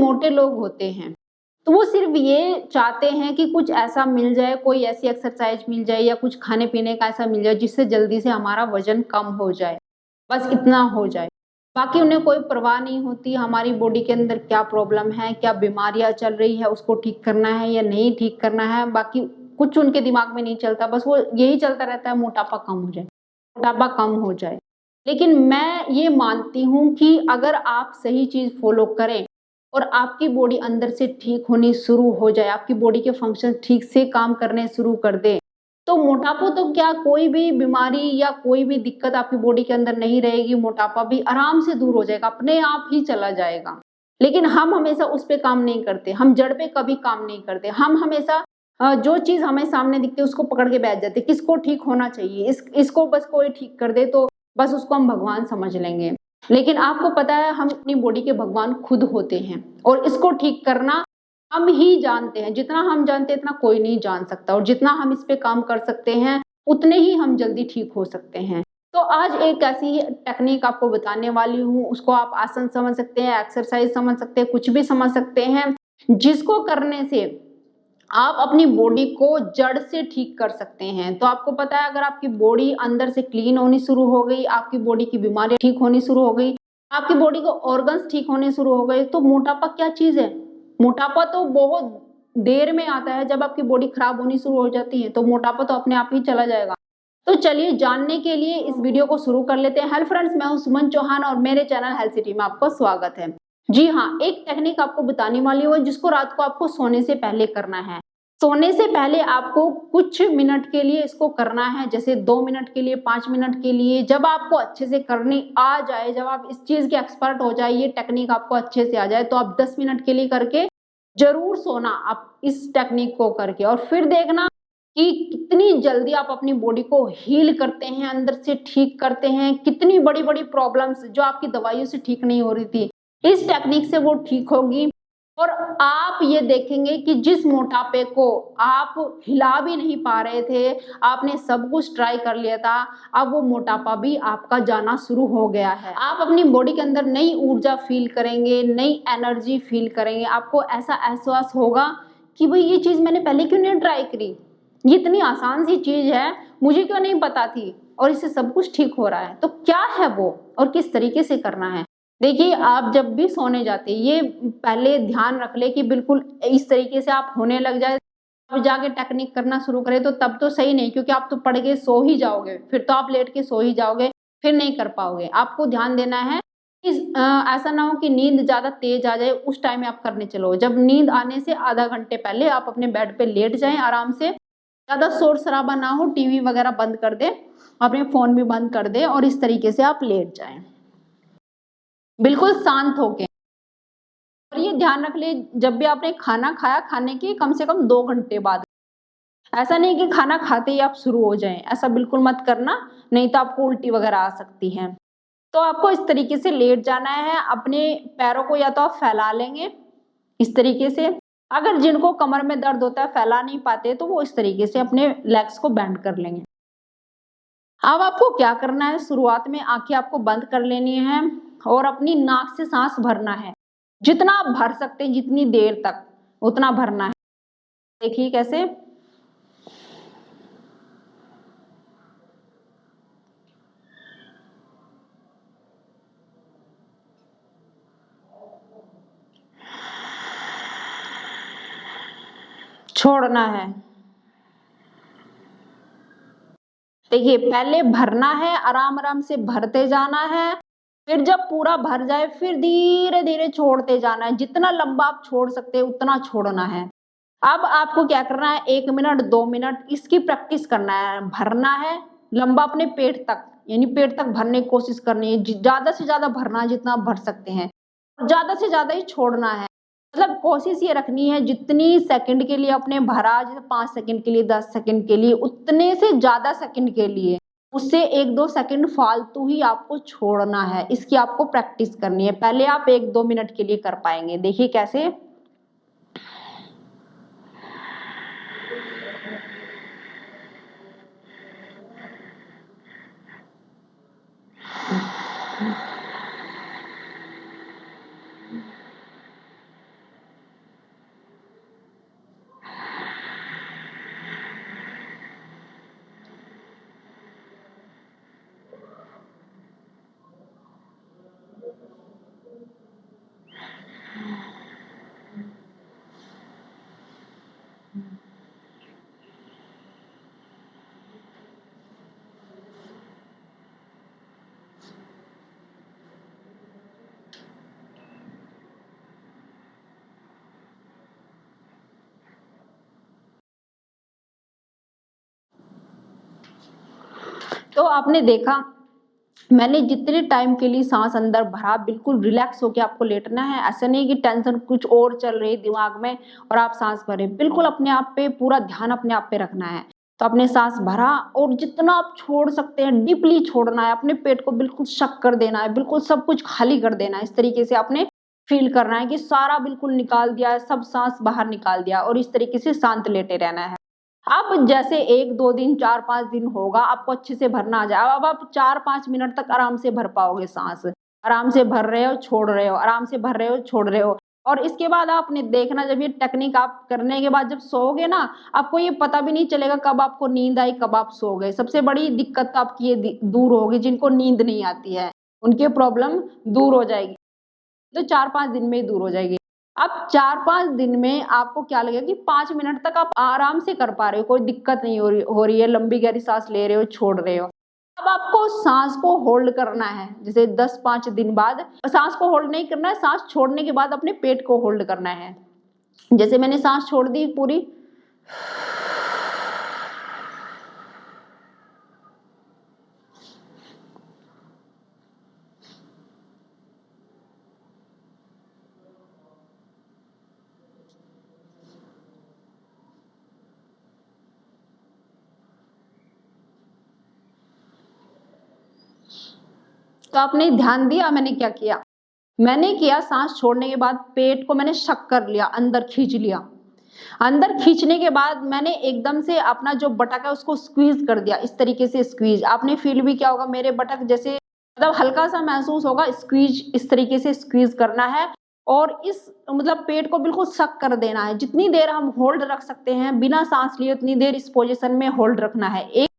मोटे लोग होते हैं तो वो सिर्फ ये चाहते हैं कि कुछ ऐसा मिल जाए, कोई ऐसी एक्सरसाइज मिल जाए या कुछ खाने पीने का ऐसा मिल जाए जिससे जल्दी से हमारा वजन कम हो जाए, बस इतना हो जाए। बाकी उन्हें कोई परवाह नहीं होती हमारी बॉडी के अंदर क्या प्रॉब्लम है, क्या बीमारियां चल रही है, उसको ठीक करना है या नहीं ठीक करना है। बाकी कुछ उनके दिमाग में नहीं चलता, बस वो यही चलता रहता है मोटापा कम हो जाए, मोटापा कम हो जाए। लेकिन मैं ये मानती हूँ कि अगर आप सही चीज फॉलो करें और आपकी बॉडी अंदर से ठीक होनी शुरू हो जाए, आपकी बॉडी के फंक्शन ठीक से काम करने शुरू कर दे, तो मोटापा तो क्या, कोई भी बीमारी या कोई भी दिक्कत आपकी बॉडी के अंदर नहीं रहेगी। मोटापा भी आराम से दूर हो जाएगा, अपने आप ही चला जाएगा। लेकिन हम हमेशा उस पे काम नहीं करते, हम जड़ पे कभी काम नहीं करते। हम हमेशा जो चीज हमें सामने दिखती है उसको पकड़ के बैठ जाते, किसको ठीक होना चाहिए, इसको बस कोई ठीक कर दे तो बस उसको हम भगवान समझ लेंगे। लेकिन आपको पता है हम अपनी बॉडी के भगवान खुद होते हैं और इसको ठीक करना हम ही जानते हैं। जितना हम जानते हैं इतना कोई नहीं जान सकता, और जितना हम इस पे काम कर सकते हैं उतने ही हम जल्दी ठीक हो सकते हैं। तो आज एक ऐसी ही टेक्निक आपको बताने वाली हूँ, उसको आप आसन समझ सकते हैं, एक्सरसाइज समझ सकते हैं, कुछ भी समझ सकते हैं, जिसको करने से आप अपनी बॉडी को जड़ से ठीक कर सकते हैं। तो आपको पता है अगर आपकी बॉडी अंदर से क्लीन होनी शुरू हो गई, आपकी बॉडी की बीमारियां ठीक होनी शुरू हो गई, आपकी बॉडी के ऑर्गन्स ठीक होने शुरू हो गए, तो मोटापा क्या चीज है? मोटापा तो बहुत देर में आता है, जब आपकी बॉडी खराब होनी शुरू हो जाती है तो मोटापा तो अपने आप ही चला जाएगा। तो चलिए जानने के लिए इस वीडियो को शुरू कर लेते हैं। हेलो फ्रेंड्स, मैं हूं सुमन चौहान और मेरे चैनल हेल्थ सिटी में आपका स्वागत है। जी हाँ, एक टेक्निक आपको बताने वाली हूँ जिसको रात को आपको सोने से पहले करना है। सोने से पहले आपको कुछ मिनट के लिए इसको करना है, जैसे 2 मिनट के लिए, 5 मिनट के लिए। जब आपको अच्छे से करनी आ जाए, जब आप इस चीज के एक्सपर्ट हो जाए, ये टेक्निक आपको अच्छे से आ जाए, तो आप 10 मिनट के लिए करके जरूर सोना आप इस टेक्निक को करके, और फिर देखना कि कितनी जल्दी आप अपनी बॉडी को हील करते हैं, अंदर से ठीक करते हैं। कितनी बड़ी बड़ी प्रॉब्लम्स जो आपकी दवाइयों से ठीक नहीं हो रही थी, इस टेक्निक से वो ठीक होगी। और आप ये देखेंगे कि जिस मोटापे को आप हिला भी नहीं पा रहे थे, आपने सब कुछ ट्राई कर लिया था, अब वो मोटापा भी आपका जाना शुरू हो गया है। आप अपनी बॉडी के अंदर नई ऊर्जा फील करेंगे, नई एनर्जी फील करेंगे। आपको ऐसा एहसास होगा कि भाई ये चीज मैंने पहले क्यों नहीं ट्राई करी, ये इतनी आसान सी चीज है, मुझे क्यों नहीं पता थी, और इससे सब कुछ ठीक हो रहा है। तो क्या है वो और किस तरीके से करना है? देखिए, आप जब भी सोने जाते हैं ये पहले ध्यान रख ले कि बिल्कुल इस तरीके से आप होने लग जाए, अब जाके टेक्निक करना शुरू करें तो तब तो सही नहीं, क्योंकि आप तो पड़ के सो ही जाओगे, फिर तो आप लेट के सो ही जाओगे, फिर नहीं कर पाओगे। आपको ध्यान देना है कि ऐसा ना हो कि नींद ज्यादा तेज आ जाए, उस टाइम में आप करने चलो। जब नींद आने से आधा घंटे पहले आप अपने बेड पे लेट जाएं आराम से, ज्यादा शोर शराबा ना हो, टीवी वगैरह बंद कर दे, अपने फोन भी बंद कर दे, और इस तरीके से आप लेट जाएं बिल्कुल शांत होके। और ये ध्यान रख ले, जब भी आपने खाना खाया, खाने के कम से कम 2 घंटे बाद। ऐसा नहीं कि खाना खाते ही आप शुरू हो जाएं, ऐसा बिल्कुल मत करना, नहीं तो आपको उल्टी वगैरह आ सकती है। तो आपको इस तरीके से लेट जाना है, अपने पैरों को या तो आप फैला लेंगे इस तरीके से, अगर जिनको कमर में दर्द होता है फैला नहीं पाते तो वो इस तरीके से अपने लेग्स को बेंड कर लेंगे। अब आपको क्या करना है, शुरुआत में आंखें आपको बंद कर लेनी है और अपनी नाक से सांस भरना है। जितना आप भर सकते हैं, जितनी देर तक उतना भरना है। देखिए कैसे, छोड़ना है। देखिए, पहले भरना है, आराम आराम से भरते जाना है, फिर जब पूरा भर जाए फिर धीरे धीरे छोड़ते जाना है। जितना लंबा आप छोड़ सकते हैं उतना छोड़ना है। अब आपको क्या करना है, 1 मिनट 2 मिनट इसकी प्रैक्टिस करना है। भरना है लंबा अपने पेट तक, यानी पेट तक भरने की कोशिश करनी है। ज्यादा से ज्यादा भरना है जितना आप भर सकते हैं, ज्यादा से ज्यादा ही छोड़ना है। मतलब कोशिश ये रखनी है जितनी सेकंड के लिए अपने भरा, जैसे 5 सेकंड के लिए, 10 सेकंड के लिए, उतने से ज्यादा सेकंड के लिए, उससे 1-2 सेकंड फालतू ही आपको छोड़ना है। इसकी आपको प्रैक्टिस करनी है। पहले आप 1-2 मिनट के लिए कर पाएंगे। देखिए कैसे, आपने देखा मैंने जितने टाइम के लिए सांस अंदर भरा, बिल्कुल रिलैक्स होके आपको लेटना है। ऐसा नहीं कि टेंशन कुछ और चल रही दिमाग में और आप सांस भरे, बिल्कुल अपने आप पे पूरा ध्यान अपने आप पे रखना है। तो आपने सांस भरा और जितना आप छोड़ सकते हैं डीपली छोड़ना है, अपने पेट को बिल्कुल शक कर देना है, बिल्कुल सब कुछ खाली कर देना है। इस तरीके से आपने फील करना है कि सारा बिल्कुल निकाल दिया है, सब सांस बाहर निकाल दिया और इस तरीके से शांत लेटे रहना है। अब जैसे 1-2 दिन 4-5 दिन होगा, आपको अच्छे से भरना आ जाए। अब आप 4-5 मिनट तक आराम से भर पाओगे सांस। आराम से भर रहे हो, छोड़ रहे हो, आराम से भर रहे हो, छोड़ रहे हो। और इसके बाद आपने देखना, जब ये टेक्निक आप करने के बाद जब सोओगे ना, आपको ये पता भी नहीं चलेगा कब आपको नींद आई, कब आप सो गए। सबसे बड़ी दिक्कत तो आपकी ये दूर होगी, जिनको नींद नहीं आती है, उनकी प्रॉब्लम दूर हो जाएगी। तो 4-5 दिन में ही दूर हो जाएगी। अब 4-5 दिन में आपको क्या लगेगा कि 5 मिनट तक आप आराम से कर पा रहे हो, कोई दिक्कत नहीं हो रही है, लंबी गहरी सांस ले रहे हो, छोड़ रहे हो। अब आपको सांस को होल्ड करना है, जैसे 10-5 दिन बाद सांस को होल्ड नहीं करना है, सांस छोड़ने के बाद अपने पेट को होल्ड करना है। जैसे मैंने सांस छोड़ दी पूरी, तो आपने ध्यान दिया मैंने क्या किया? मैंने किया, सांस छोड़ने के बाद पेट को मैंने शक कर लिया, अंदर खींच लिया। अंदर खींचने के बाद मैंने एकदम से अपना जो बटक है उसको स्क्वीज कर दिया, इस तरीके से स्क्वीज। आपने फील भी किया होगा, मेरे बटक जैसे मतलब हल्का सा महसूस होगा, स्क्वीज इस तरीके से स्क्वीज करना है और इस मतलब पेट को बिल्कुल सक कर देना है। जितनी देर हम होल्ड रख सकते हैं बिना सांस लिए, उतनी देर इस पोजीशन में होल्ड रखना है। एक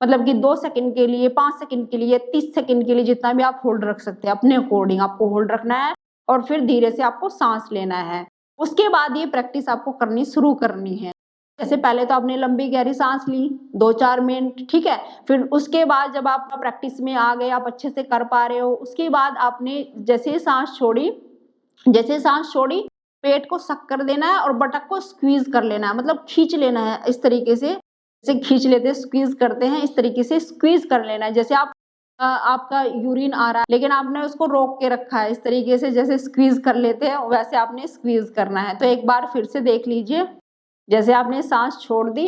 मतलब कि 2 सेकंड के लिए, 5 सेकंड के लिए, 30 सेकंड के लिए, जितना भी आप होल्ड रख सकते हैं, अपने अकॉर्डिंग आपको होल्ड रखना है और फिर धीरे से आपको सांस लेना है। उसके बाद ये प्रैक्टिस आपको करनी शुरू करनी है। जैसे पहले तो आपने लंबी गहरी सांस ली 2-4 मिनट, ठीक है। फिर उसके बाद जब आप प्रैक्टिस में आ गए, आप अच्छे से कर पा रहे हो, उसके बाद आपने जैसे सांस छोड़ी, पेट को सक कर देना है और बटक को स्क्वीज कर लेना है, मतलब खींच लेना है इस तरीके से। जैसे खींच लेते हैं, स्क्वीज करते हैं, इस तरीके से स्क्वीज कर लेना है। जैसे आप आपका यूरिन आ रहा है लेकिन आपने उसको रोक के रखा है, इस तरीके से जैसे स्क्वीज कर लेते हैं वैसे आपने स्क्वीज करना है। तो एक बार फिर से देख लीजिए, जैसे आपने सांस छोड़ दी,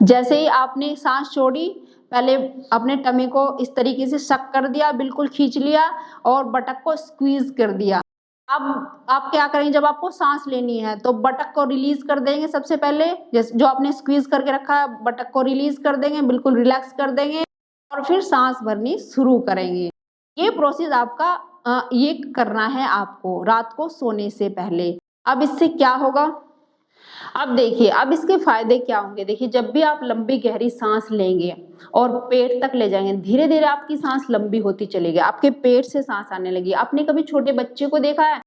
जैसे ही आपने सांस छोड़ी, पहले अपने टमी को इस तरीके से शक कर दिया, बिल्कुल खींच लिया और बटक को स्क्वीज कर दिया। अब आप क्या करेंगे, जब आपको सांस लेनी है तो बटक को रिलीज कर देंगे सबसे पहले, जैसे जो आपने स्क्वीज करके रखा है बटक को रिलीज कर देंगे, बिल्कुल रिलैक्स कर देंगे और फिर सांस भरनी शुरू करेंगे। ये प्रोसेस आपका ये करना है आपको रात को सोने से पहले। अब इससे क्या होगा, अब देखिए, अब इसके फायदे क्या होंगे। देखिए, जब भी आप लंबी गहरी सांस लेंगे और पेट तक ले जाएंगे, धीरे धीरे आपकी सांस लंबी होती चलेगी, आपके पेट से सांस आने लगी। आपने कभी छोटे बच्चे को देखा है,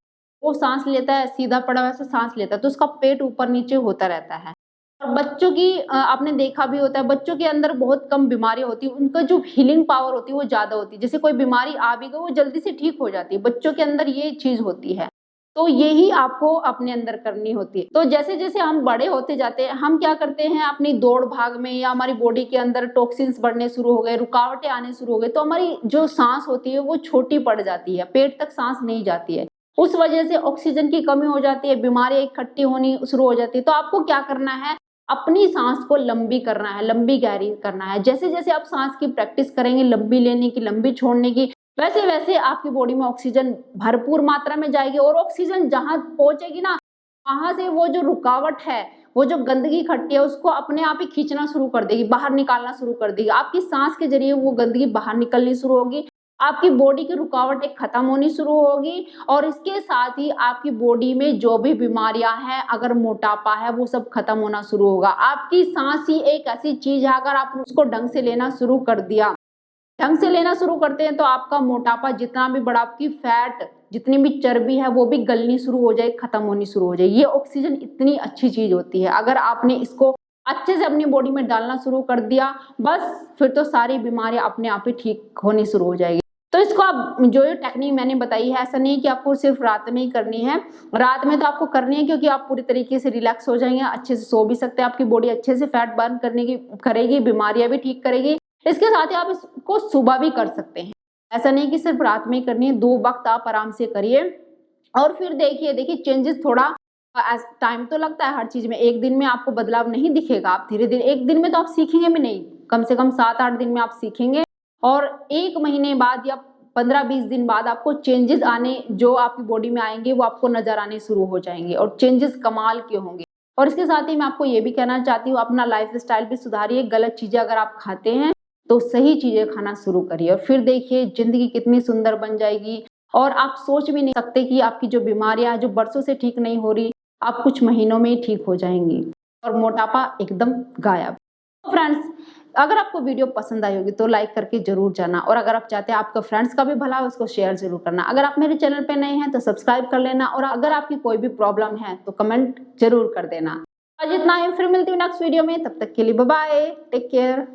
वो सांस लेता है सीधा पड़ा वैसे सांस लेता है तो उसका पेट ऊपर नीचे होता रहता है। और बच्चों की आपने देखा भी होता है, बच्चों के अंदर बहुत कम बीमारियां होती है, उनका जो हीलिंग पावर होती है वो ज्यादा होती है। जैसे कोई बीमारी आ भी गई वो जल्दी से ठीक हो जाती है, बच्चों के अंदर ये चीज होती है। तो यही आपको अपने अंदर करनी होती है। तो जैसे जैसे हम बड़े होते जाते हैं, हम क्या करते हैं, अपनी दौड़ भाग में या हमारी बॉडी के अंदर टॉक्सिन्स बढ़ने शुरू हो गए, रुकावटें आने शुरू हो गई, तो हमारी जो सांस होती है वो छोटी पड़ जाती है, पेट तक सांस नहीं जाती है। उस वजह से ऑक्सीजन की कमी हो जाती है, बीमारियां इकट्ठी होनी शुरू हो जाती है। तो आपको क्या करना है, अपनी सांस को लंबी करना है, लंबी गहरी करना है। जैसे जैसे आप सांस की प्रैक्टिस करेंगे, लंबी लेने की, लंबी छोड़ने की, वैसे वैसे आपकी बॉडी में ऑक्सीजन भरपूर मात्रा में जाएगी और ऑक्सीजन जहां पहुंचेगी ना, वहां से वो जो रुकावट है, वो जो गंदगी इकट्ठी है, उसको अपने आप ही खींचना शुरू कर देगी, बाहर निकालना शुरू कर देगी। आपकी सांस के जरिए वो गंदगी बाहर निकलनी शुरू होगी, आपकी बॉडी की रुकावटें खत्म होनी शुरू होगी और इसके साथ ही आपकी बॉडी में जो भी बीमारियां हैं, अगर मोटापा है, वो सब खत्म होना शुरू होगा। आपकी सांस ही एक ऐसी चीज है, अगर आप उसको ढंग से लेना शुरू कर दिया, ढंग से लेना शुरू करते हैं तो आपका मोटापा जितना भी बड़ा, आपकी फैट जितनी भी चर्बी है वो भी गलनी शुरू हो जाए, खत्म होनी शुरू हो जाए। ये ऑक्सीजन इतनी अच्छी चीज होती है, अगर आपने इसको अच्छे से अपनी बॉडी में डालना शुरू कर दिया, बस फिर तो सारी बीमारियां अपने आप ही ठीक होनी शुरू हो जाएगी। तो इसको आप जो टेक्निक मैंने बताई है, ऐसा नहीं कि आपको सिर्फ रात में ही करनी है, रात में तो आपको करनी है क्योंकि आप पूरी तरीके से रिलैक्स हो जाएंगे, अच्छे से सो भी सकते हैं, आपकी बॉडी अच्छे से फैट बर्न करने की करेगी, बीमारियां भी ठीक करेगी। इसके साथ ही आप इसको सुबह भी कर सकते हैं, ऐसा नहीं कि सिर्फ रात में ही करनी है, 2 वक्त आप आराम से करिए। और फिर देखिए चेंजेस थोड़ा टाइम तो लगता है हर चीज में, एक दिन में आपको बदलाव नहीं दिखेगा, आप धीरे धीरे, एक दिन में तो आप सीखेंगे भी नहीं, कम से कम 7-8 दिन में आप सीखेंगे, और 1 महीने बाद या 15-20 दिन बाद आपको चेंजेस आने जो आपकी बॉडी में आएंगे वो आपको नजर आने शुरू हो जाएंगे, और चेंजेस कमाल के होंगे। और इसके साथ ही मैं आपको ये भी कहना चाहती हूँ, अपना लाइफ स्टाइल भी सुधारिए, गलत चीजें अगर आप खाते हैं तो सही चीजें खाना शुरू करिए, और फिर देखिए जिंदगी कितनी सुंदर बन जाएगी। और आप सोच भी नहीं सकते कि आपकी जो बीमारियां जो बरसों से ठीक नहीं हो रही, आप कुछ महीनों में ही ठीक हो जाएंगी, और मोटापा एकदम गायब। तो फ्रेंड्स, अगर आपको वीडियो पसंद आई होगी तो लाइक करके जरूर जाना, और अगर आप चाहते हैं आपका फ्रेंड्स का भी भला हो, उसको शेयर जरूर करना। अगर आप मेरे चैनल पे नए हैं तो सब्सक्राइब कर लेना, और अगर आपकी कोई भी प्रॉब्लम है तो कमेंट जरूर कर देना। आज इतना ही, फिर मिलती हूँ नेक्स्ट वीडियो में, तब तक के लिए बाय बाय, टेक केयर।